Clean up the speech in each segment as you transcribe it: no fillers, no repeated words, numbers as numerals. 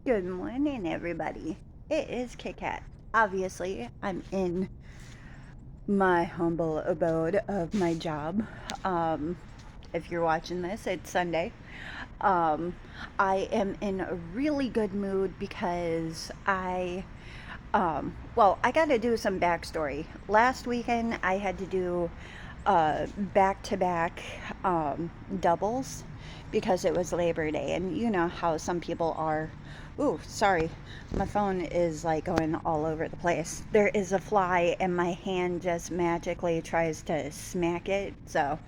Good morning, everybody. It is Kit Kat. Obviously, I'm in my humble abode of my job. Um, if you're watching this, it's Sunday. Um, I am in a really good mood because I got to do some backstory. Last weekend, I had to do back to back doubles because it was Labor Day. And you know how some people are. Ooh, sorry. My phone is like going all over the place. There is a fly, and my hand just magically tries to smack it. So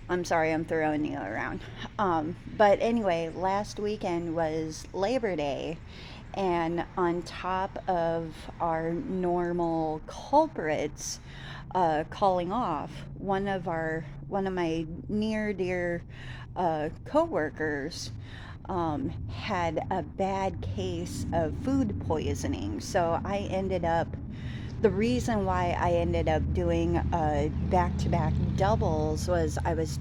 I'm sorry I'm throwing you around. But anyway, last weekend was Labor Day, and on top of our normal culprits calling off, one of my near dear coworkers had a bad case of food poisoning. So the reason why I ended up doing back to back doubles was I was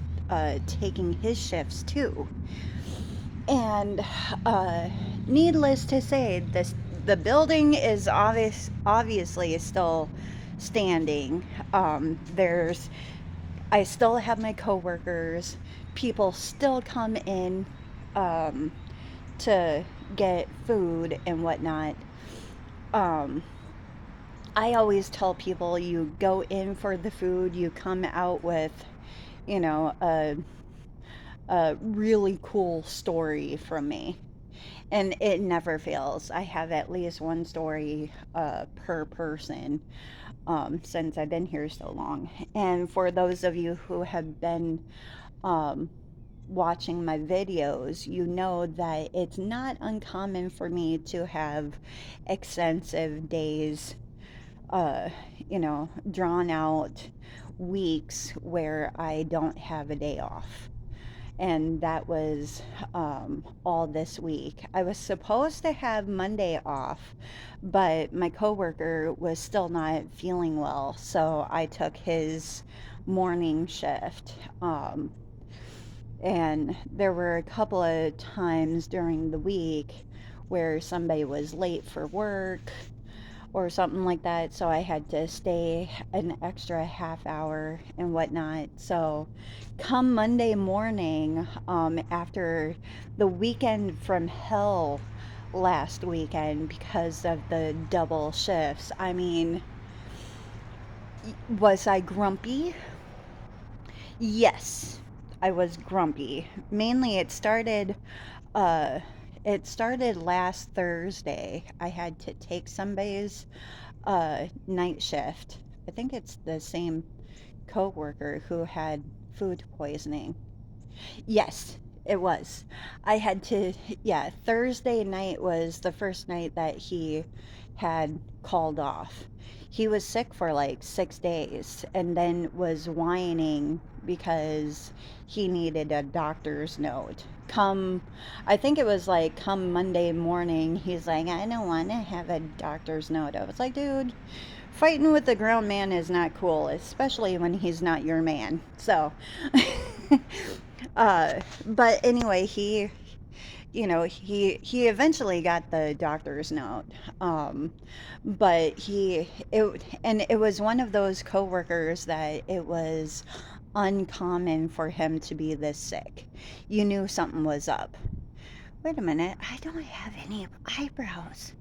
taking his shifts too. And uh, needless to say, the building is obviously still standing. There's I still have my coworkers. People still come in um, to get food and whatnot. Um, I always tell people you go in for the food, you come out with, you know, a really cool story from me. And it never fails. I have at least one story per person since I've been here so long. And for those of you who have been um, watching my videos, you know that it's not uncommon for me to have extensive days, uh, drawn out weeks where I don't have a day off. And that was all this week. I was supposed to have Monday off, but my coworker was still not feeling well, so I took his morning shift. And there were a couple of times during the week where somebody was late for work or something like that, so I had to stay an extra half hour and whatnot. So, come Monday morning, after the weekend from hell last weekend because of the double shifts, I mean, was I grumpy? Yes, I was grumpy. Mainly, uh, it started last Thursday. I had to take somebody's night shift. I think it's the same coworker who had food poisoning. Yes, it was. I had to, yeah, Thursday night was the first night that he had called off. He was sick for like 6 days and then was whining because he needed a doctor's note. I think it was like come Monday morning, he's like, I don't want to have a doctor's note. I was like, dude, fighting with the grown man is not cool, especially when he's not your man. So, but anyway, he eventually got the doctor's note. Um, but it was one of those coworkers that it was uncommon for him to be this sick. You knew something was up. Wait a minute, I don't have any eyebrows.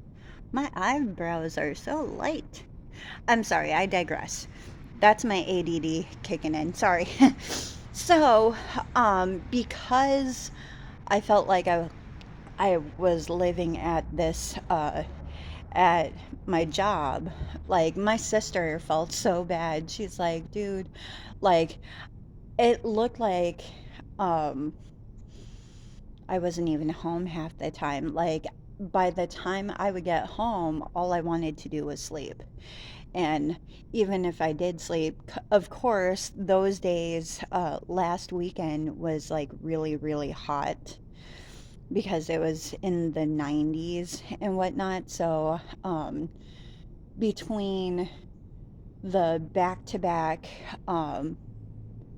My eyebrows are so light. I'm sorry, I digress. That's my ADD kicking in. Sorry. So, because I felt like I was living at my job, like my sister felt so bad. She's like, dude, like it looked like um, I wasn't even home half the time. Like by the time I would get home, all I wanted to do was sleep. And even if I did sleep, of course, those days, last weekend was like really, really hot because it was in the 90s and whatnot. So, between the back to back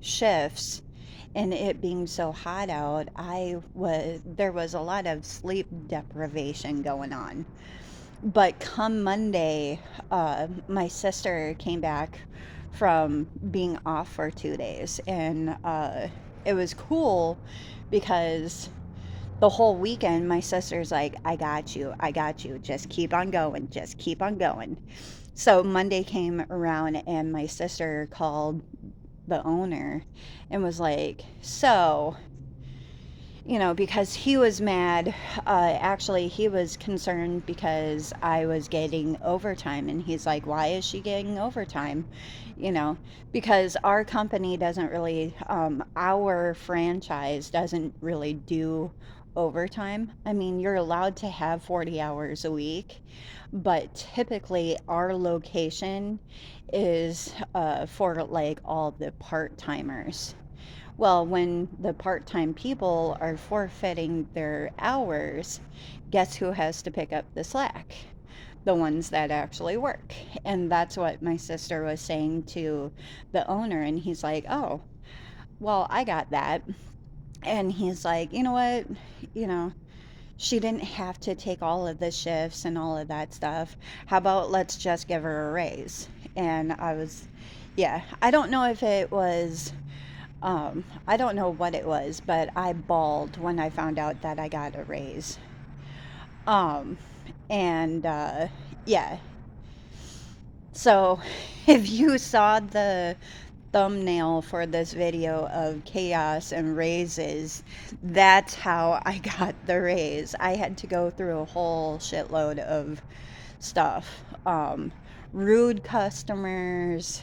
shifts and it being so hot out, there was a lot of sleep deprivation going on. But come Monday, my sister came back from being off for 2 days, and it was cool because the whole weekend my sister's like, I got you, just keep on going, just keep on going. So Monday came around, and my sister called the owner and was like, so, because he was mad. Actually, he was concerned because I was getting overtime. And he's like, why is she getting overtime? You know, because our company doesn't really, our franchise doesn't really do overtime. I mean, you're allowed to have 40 hours a week, but typically our location is for like all the part timers. Well, when the part time people are forfeiting their hours, guess who has to pick up the slack? The ones that actually work. And that's what my sister was saying to the owner. And he's like, oh, well, I got that. And he's like, you know what? You know, she didn't have to take all of the shifts and all of that stuff. How about let's just give her a raise? And yeah, I don't know if it was I don't know what it was, but I bawled when I found out that I got a raise. Um, and yeah, so if you saw the thumbnail for this video of chaos and raises, that's how I got the raise. I had to go through a whole shitload of stuff. Rude customers,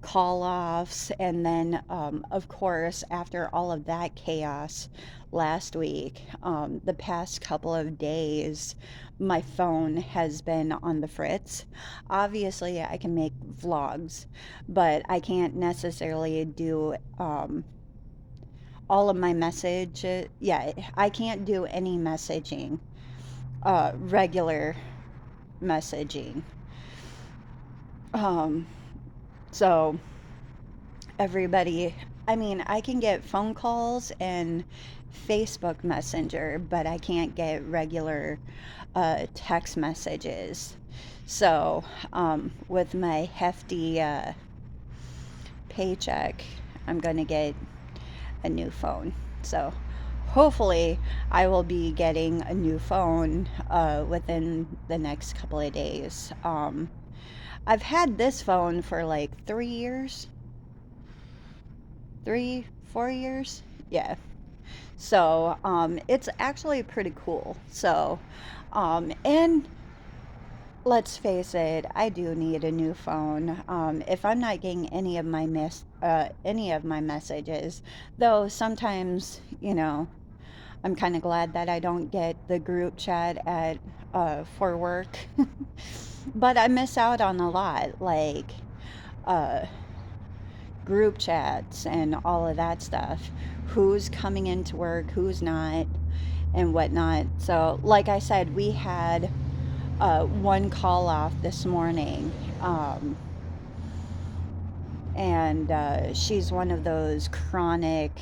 call offs, and then, of course, after all of that chaos last week, the past couple of days, my phone has been on the fritz. Obviously, I can make vlogs, but I can't necessarily do all of my message. Yeah, I can't do any messaging, regular messaging. Um, so everybody, I mean, I can get phone calls and Facebook Messenger, but I can't get regular text messages. So, with my hefty paycheck, I'm going to get a new phone. So, hopefully, I will be getting a new phone within the next couple of days. I've had this phone for like 3 years, 4 years. Yeah. So, it's actually pretty cool. So, and let's face it, I do need a new phone. If I'm not getting any of my messages, though sometimes, I'm kind of glad that I don't get the group chat at for work, but I miss out on a lot, like uh, group chats and all of that stuff. Who's coming into work, who's not, and whatnot. So, like I said, we had one call off this morning, and she's one of those chronic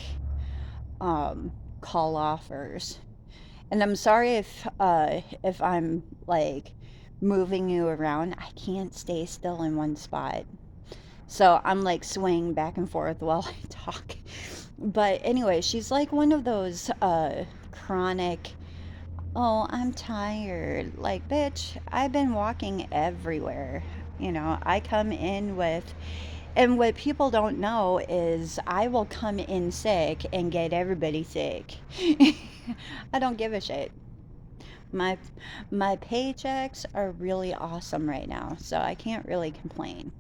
um, call offers. And I'm sorry if I'm like moving you around. I can't stay still in one spot. So I'm like swaying back and forth while I talk. But anyway, she's like one of those chronic, oh, I'm tired. Like, bitch, I've been walking everywhere. I come in with, and what people don't know is I will come in sick and get everybody sick. I don't give a shit. My my paychecks are really awesome right now, so I can't really complain.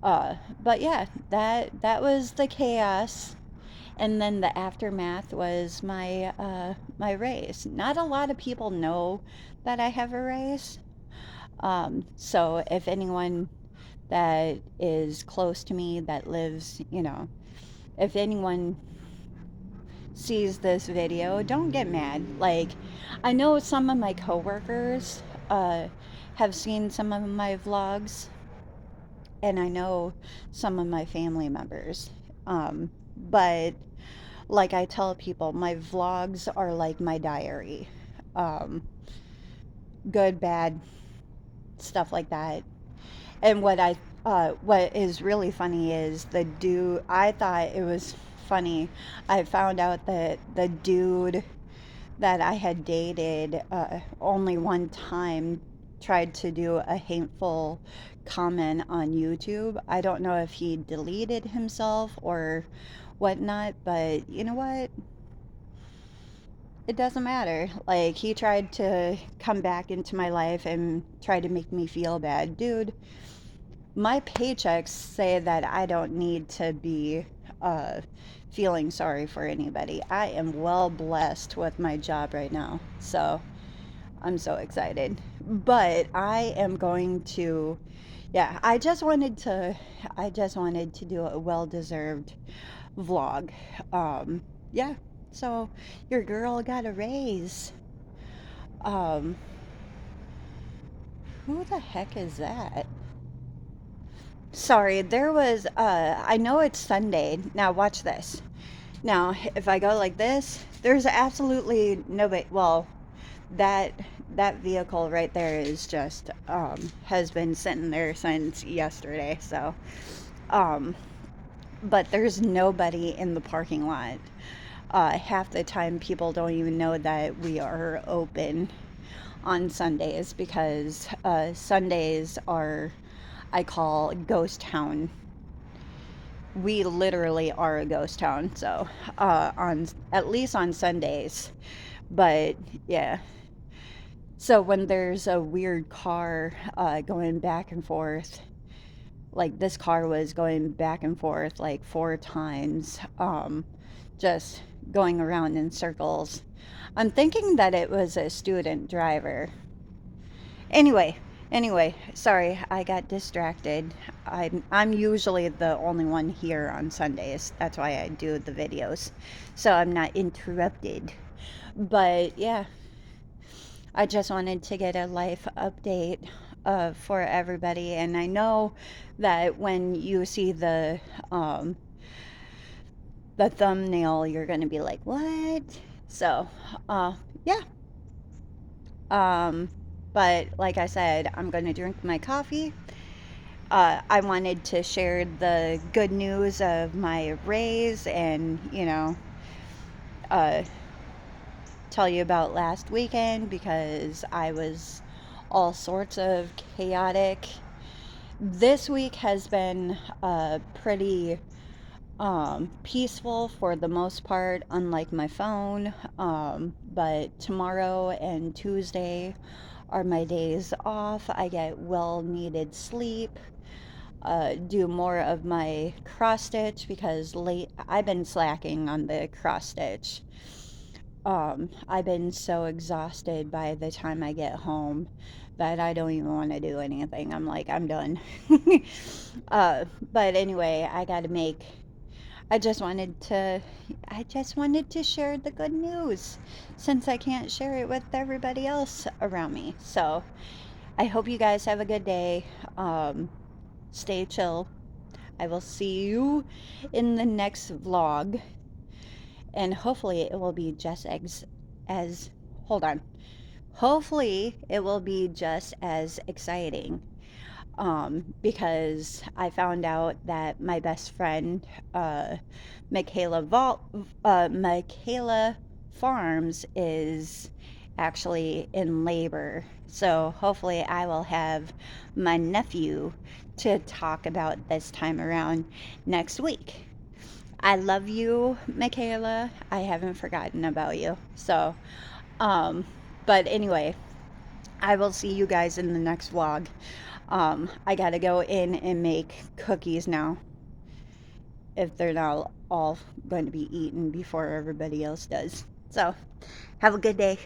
But yeah, that was the chaos, and then the aftermath was my raise. Not a lot of people know that I have a raise. So if anyone that is close to me that lives, if anyone sees this video, don't get mad. Like, I know some of my coworkers have seen some of my vlogs, and I know some of my family members. But like I tell people, my vlogs are like my diary. Um, Good, bad, stuff like that. And what is really funny is the dude. I thought it was funny. I found out that the dude that I had dated only one time tried to do a hateful comment on YouTube. I don't know if he deleted himself or whatnot, but you know what? It doesn't matter. Like, he tried to come back into my life and try to make me feel bad. Dude, my paychecks say that I don't need to be uh, feeling sorry for anybody. I am well blessed with my job right now. So I'm so excited. But I am going to, yeah, I just wanted to do a well deserved vlog. Yeah, so your girl got a raise. Um, who the heck is that? Sorry, there was, I know it's Sunday. Now, watch this. Now, if I go like this, there's absolutely nobody. Well, that that vehicle right there is just has been sitting there since yesterday. So, um, but there's nobody in the parking lot. Half the time, people don't even know that we are open on Sundays because Sundays are, I call, ghost town. We literally are a ghost town. So, on at least on Sundays, but yeah. So when there's a weird car going back and forth, like this car was going back and forth like 4 times, just going around in circles. I'm thinking that it was a student driver. Anyway, sorry, I got distracted. I'm usually the only one here on Sundays. That's why I do the videos, so I'm not interrupted. But yeah, I just wanted to get a life update for everybody. And I know that when you see um, the thumbnail, you're going to be like, what? So, yeah. Um, but like I said, I'm going to drink my coffee. I wanted to share the good news of my raise and, uh, tell you about last weekend because I was all sorts of chaotic. This week has been pretty peaceful for the most part, unlike my phone. But tomorrow and Tuesday are my days off. I get well needed sleep. Do more of my cross stitch because I've been slacking on the cross stitch. I've been so exhausted by the time I get home that I don't even want to do anything. I'm like, I'm done. But anyway, I just wanted to, I just wanted to share the good news since I can't share it with everybody else around me. So I hope you guys have a good day. Stay chill. I will see you in the next vlog, and hopefully it will be just as hold on. Hopefully it will be just as exciting. Because I found out that my best friend, Michaela Farms, is actually in labor. So hopefully I will have my nephew to talk about this time around next week. I love you, Michaela. I haven't forgotten about you. So, um, but anyway, I will see you guys in the next vlog. I gotta go in and make cookies now if they're not all going to be eaten before everybody else does. So, have a good day.